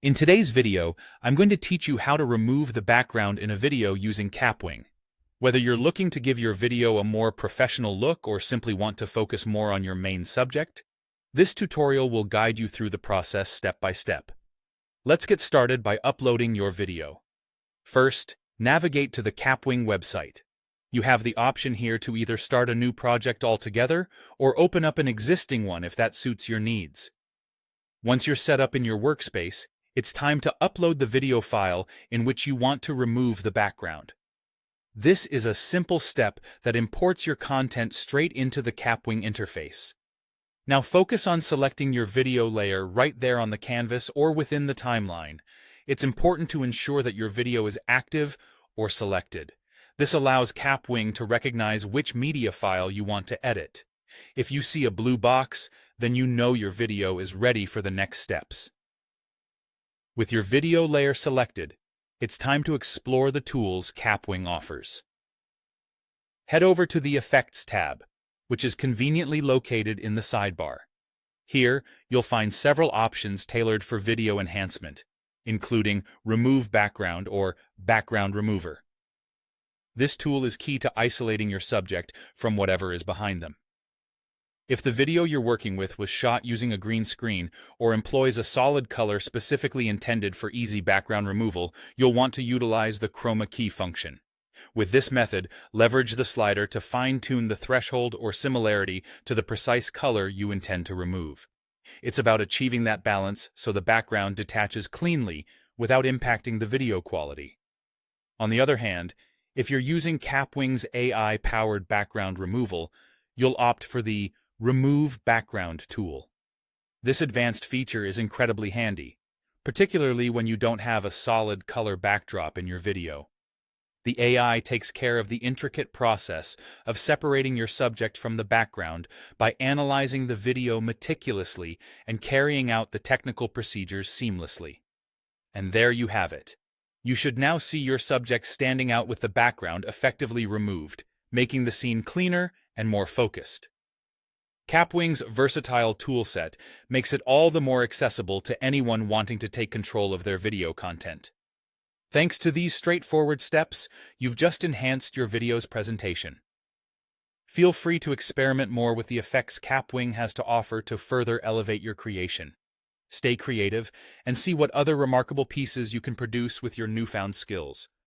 In today's video, I'm going to teach you how to remove the background in a video using Kapwing. Whether you're looking to give your video a more professional look or simply want to focus more on your main subject, this tutorial will guide you through the process step by step. Let's get started by uploading your video. First, navigate to the Kapwing website. You have the option here to either start a new project altogether or open up an existing one if that suits your needs. Once you're set up in your workspace, it's time to upload the video file in which you want to remove the background. This is a simple step that imports your content straight into the Kapwing interface. Now focus on selecting your video layer right there on the canvas or within the timeline. It's important to ensure that your video is active or selected. This allows Kapwing to recognize which media file you want to edit. If you see a blue box, then you know your video is ready for the next steps. With your video layer selected, it's time to explore the tools Kapwing offers. Head over to the Effects tab, which is conveniently located in the sidebar. Here, you'll find several options tailored for video enhancement, including Remove Background or Background Remover. This tool is key to isolating your subject from whatever is behind them. If the video you're working with was shot using a green screen or employs a solid color specifically intended for easy background removal, you'll want to utilize the chroma key function. With this method, leverage the slider to fine-tune the threshold or similarity to the precise color you intend to remove. It's about achieving that balance so the background detaches cleanly without impacting the video quality. On the other hand, if you're using Kapwing's AI-powered background removal, you'll opt for the Remove Background tool. This advanced feature is incredibly handy, particularly when you don't have a solid color backdrop in your video. The AI takes care of the intricate process of separating your subject from the background by analyzing the video meticulously and carrying out the technical procedures seamlessly. And there you have it. You should now see your subject standing out with the background effectively removed, making the scene cleaner and more focused. Kapwing's versatile toolset makes it all the more accessible to anyone wanting to take control of their video content. Thanks to these straightforward steps, you've just enhanced your video's presentation. Feel free to experiment more with the effects Kapwing has to offer to further elevate your creation. Stay creative and see what other remarkable pieces you can produce with your newfound skills.